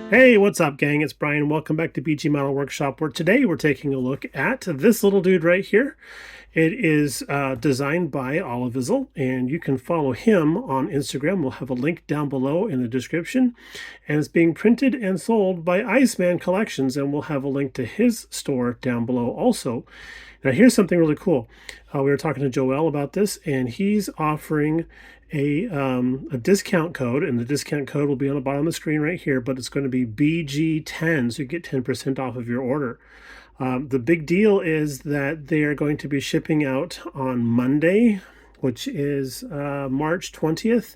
Hey, what's up, gang? It's Brian. Welcome back to BG Model Workshop, where today we're taking a look at this little dude right here. It is designed by OliVizzle, and you can follow him on Instagram. We'll have a link down below in the description. And it's being printed and sold by Iceman Collections, and we'll have a link to his store down below also. Now, here's something really cool. We were talking to Joel about this, and he's offering a discount code, and the discount code will be on the bottom of the screen right here, but it's going to be BG10, so you get 10% off of your order. The big deal is that they are going to be shipping out on Monday, which is March 20th.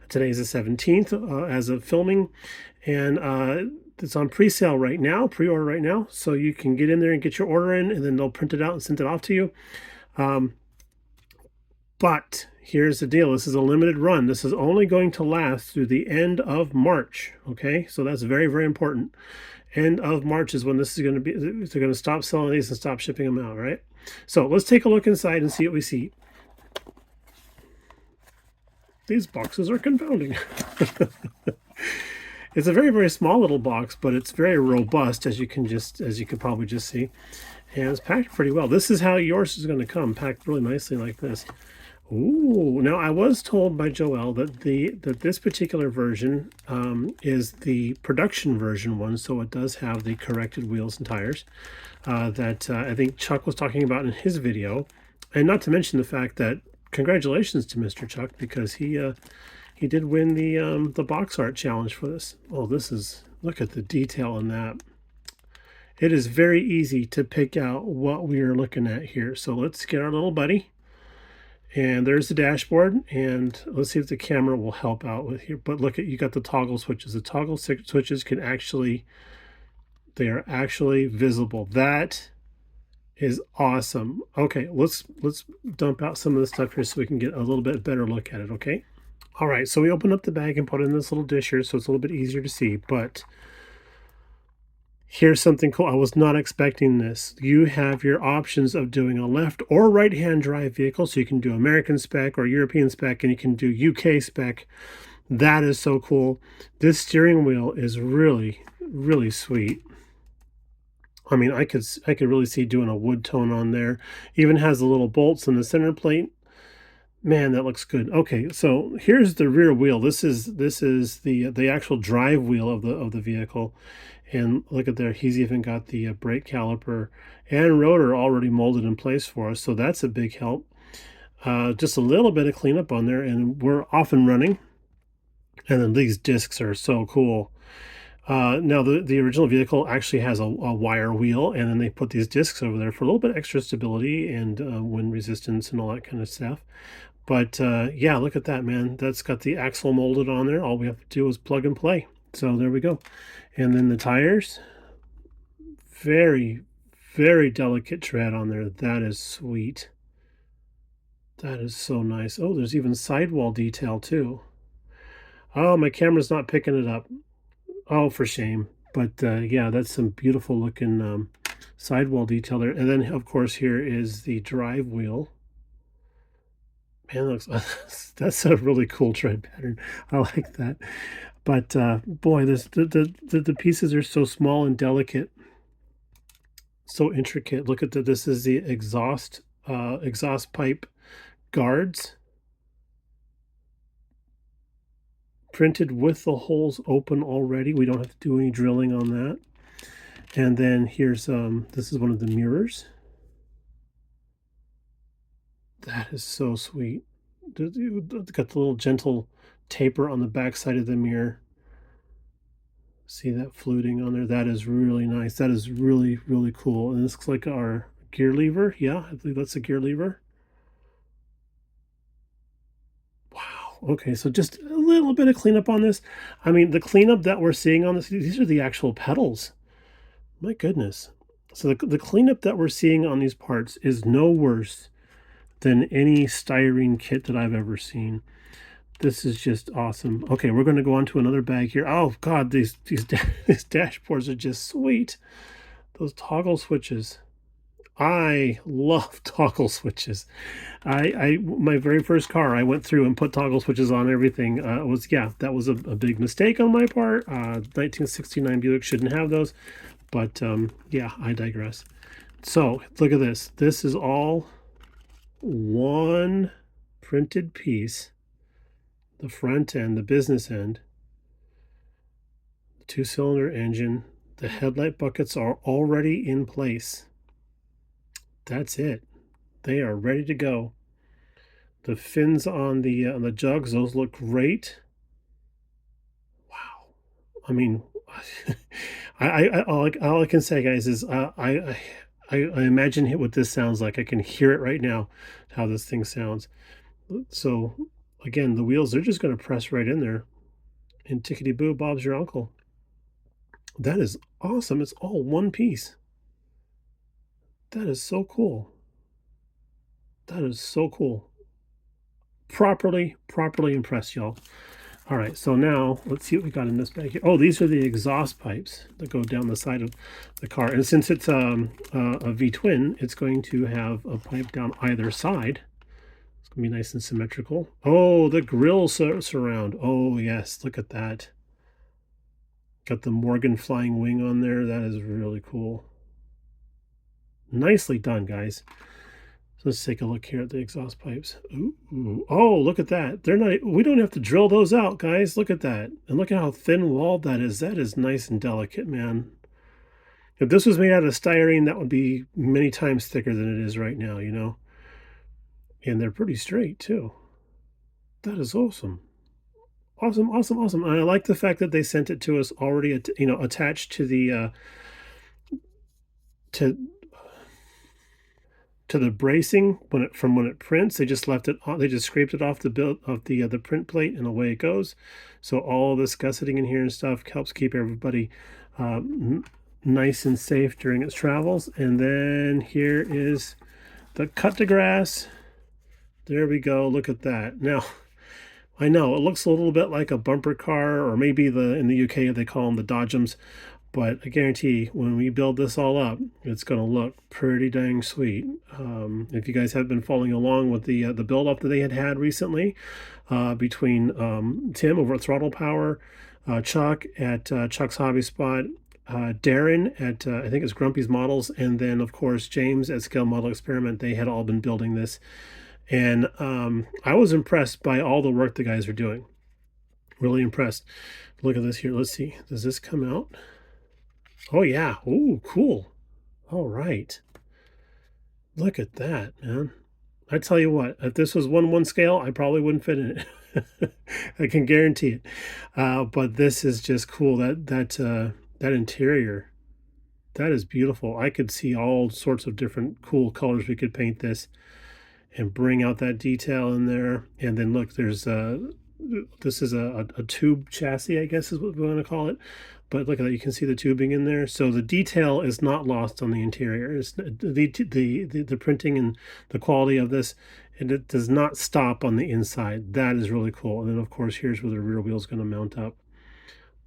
Today is the 17th as of filming, and it's on pre-sale right now, pre-order right now, so you can get in there and get your order in, and then they'll print it out and send it off to you. But here's the deal. This is a limited run. This is only going to last through the end of March. Okay, so that's very, very important. End of March is when this is going to be, they're going to stop selling these and stop shipping them out, right? So let's take a look inside and see what we see. These boxes are confounding. It's a very, very small little box, but it's very robust, as you can probably just see. And it's packed pretty well. This is how yours is going to come, packed really nicely like this. Ooh, now I was told by Joel that this particular version is the production version one, so it does have the corrected wheels and tires that I think Chuck was talking about in his video, and not to mention the fact that congratulations to Mr. Chuck, because he did win the box art challenge for this. Oh, look at the detail in that. It is very easy to pick out what we are looking at here. So let's get our little buddy. And there's the dashboard, and let's see if the camera will help out with here. But look at, you got the toggle switches. The toggle switches can actually, they are actually visible. That is awesome. Okay, let's dump out some of the stuff here so we can get a little bit better look at it, okay? All right, so we open up the bag and put in this little dish here so it's a little bit easier to see, but here's something cool. I was not expecting this. You have your options of doing a left or right-hand drive vehicle, so you can do American spec or European spec, and you can do UK spec. That is so cool. This steering wheel is really, really sweet. I mean, I could really see doing a wood tone on there. Even has the little bolts in the center plate. Man, that looks good. Okay, so here's the rear wheel. This is the actual drive wheel of the vehicle. And look at there, he's even got the brake caliper and rotor already molded in place for us, so that's a big help. Just a little bit of cleanup on there, and we're off and running. And then these discs are so cool. Now, the original vehicle actually has a wire wheel, and then they put these discs over there for a little bit extra stability and wind resistance and all that kind of stuff. But yeah, look at that, man. That's got the axle molded on there. All we have to do is plug and play. So there we go. And then the tires, very, very delicate tread on there. That is sweet. That is so nice. Oh, there's even sidewall detail too. Oh, my camera's not picking it up. Oh, for shame. But yeah, that's some beautiful looking sidewall detail there. And then, of course, here is the drive wheel. Man, that looks, that's a really cool tread pattern. I like that. But boy, the pieces are so small and delicate, so intricate. Look at this is the exhaust pipe guards, printed with the holes open already. We don't have to do any drilling on that. And then here's this is one of the mirrors. That is so sweet. Got the little gentle taper on the back side of the mirror. See that fluting on there? That is really nice. That is really, really cool. And this looks like our gear lever. Yeah, I believe that's a gear lever. Wow. Okay, so just a little bit of cleanup on this. I mean, the cleanup that we're seeing on this, these are the actual pedals. My goodness. So the cleanup that we're seeing on these parts is no worse than any styrene kit that I've ever seen. This is just awesome. Okay, we're going to go on to another bag here. Oh God, these these dashboards are just sweet. Those toggle switches. I love toggle switches. My very first car, I went through and put toggle switches on everything. Yeah, that was a big mistake on my part. 1969 Buick shouldn't have those, but yeah, I digress. So look at this. This is all one printed piece. The front end, the business end, the two-cylinder engine. The headlight buckets are already in place. That's it. They are ready to go. The fins on the jugs, those look great. Wow. I mean, all I can say, guys, is I imagine what this sounds like. I can hear it right now, how this thing sounds. So again, the wheels, they're just going to press right in there. And tickety boo, Bob's your uncle. That is awesome. It's all one piece. That is so cool. That is so cool. Properly impressed, y'all. All right, so now let's see what we got in this bag here. Oh, these are the exhaust pipes that go down the side of the car. And since it's a V-twin, it's going to have a pipe down either side. It's going to be nice and symmetrical. Oh, the grill surround. Oh, yes, look at that. Got the Morgan flying wing on there. That is really cool. Nicely done, guys. So let's take a look here at the exhaust pipes. Ooh. Oh, look at that. They're not, we don't have to drill those out, guys. Look at that. And look at how thin walled that is. That is nice and delicate, man. If this was made out of styrene, that would be many times thicker than it is right now, you know. And they're pretty straight, too. That is awesome. Awesome. And I like the fact that they sent it to us already, attached to the, to the bracing when it prints. They just left it on, they just scraped it off the print plate, and away it goes. So all this gusseting in here and stuff helps keep everybody nice and safe during its travels. And then here is the cut to grass. There we go. Look at that. Now I know it looks a little bit like a bumper car, or maybe in the UK they call them the Dodgems, but I guarantee when we build this all up, it's going to look pretty dang sweet. If you guys have been following along with the build up that they had recently, between Tim over at Throttle Power, Chuck at Chuck's Hobby Spot, Darren at I think it's Grumpy's Models, and then of course James at Scale Model Experiment, they had all been building this. And I was impressed by all the work the guys are doing. Really impressed. Look at this here. Let's see. Does this come out? Oh, yeah. Oh, cool. All right. Look at that, man. I tell you what, if this was 1/1 scale, I probably wouldn't fit in it. I can guarantee it. But this is just cool. That interior, that is beautiful. I could see all sorts of different cool colors we could paint this and bring out that detail in there. And then look, there's this is a tube chassis, I guess is what we want to call it. But look at that, you can see the tubing in there. So the detail is not lost on the interior. It's the printing and the quality of this, and it does not stop on the inside. That is really cool. And then of course, here's where the rear wheel is going to mount up.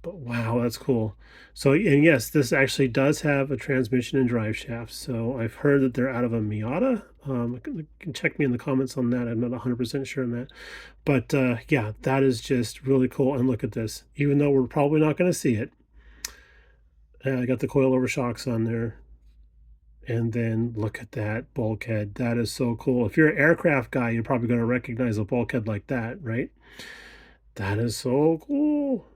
But wow, that's cool. So, and yes, this actually does have a transmission and drive shaft. So I've heard that they're out of a Miata. You can check me in the comments on that. I'm not 100% sure on that. But yeah, that is just really cool. And look at this. Even though we're probably not going to see it, I got the coilover shocks on there. And then look at that bulkhead. That is so cool. If you're an aircraft guy, you're probably going to recognize a bulkhead like that, right? That is so cool.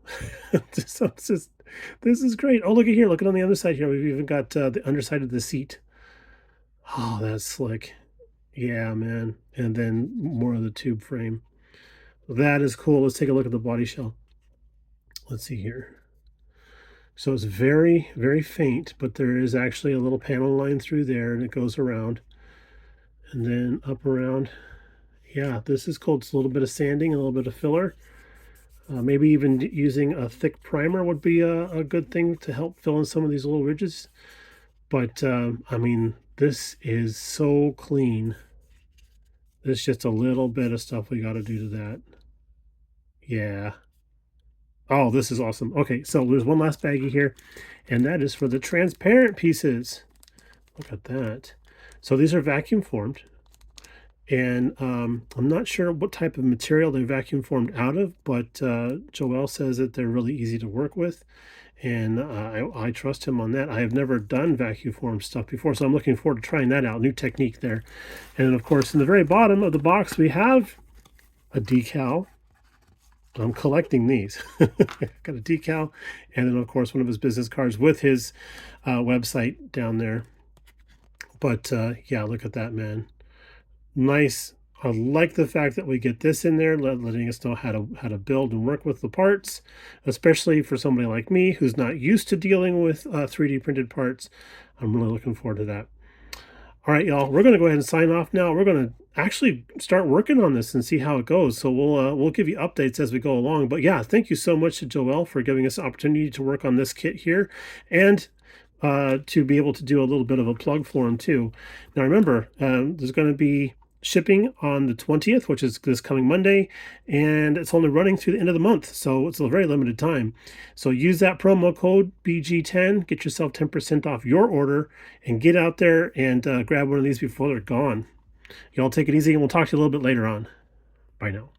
this is great. Oh, look at here. Look at on the other side here. We've even got the underside of the seat. Oh, that's slick. Yeah, man. And then more of the tube frame. That is cool. Let's take a look at the body shell. Let's see here. So it's very, very faint, but there is actually a little panel line through there, and it goes around. And then up around. Yeah, this is cool. It's a little bit of sanding, a little bit of filler. Maybe even using a thick primer would be a good thing to help fill in some of these little ridges. But, I mean, this is so clean. There's just a little bit of stuff we got to do to that. Yeah. Oh, this is awesome. Okay, so there's one last baggie here, and that is for the transparent pieces. Look at that. So these are vacuum formed. And I'm not sure what type of material they're vacuum formed out of, but Joel says that they're really easy to work with. And I trust him on that. I have never done vacuum form stuff before, so I'm looking forward to trying that out. New technique there. And of course, in the very bottom of the box, we have a decal. I'm collecting these. Got a decal, and then of course one of his business cards with his website down there. But yeah, look at that, man. Nice. I like the fact that we get this in there, letting us know how to build and work with the parts, especially for somebody like me who's not used to dealing with 3D printed parts. I'm really looking forward to that. All right, y'all, we're going to go ahead and sign off now. We're going to actually start working on this and see how it goes. So we'll give you updates as we go along. But yeah, thank you so much to Joel for giving us the opportunity to work on this kit here, and to be able to do a little bit of a plug for him too. Now remember, there's going to be shipping on the 20th, which is this coming Monday, and it's only running through the end of the month, so it's a very limited time. So use that promo code BG10, get yourself 10% off your order, and get out there and grab one of these before they're gone. Y'all take it easy, and we'll talk to you a little bit later on. Bye now.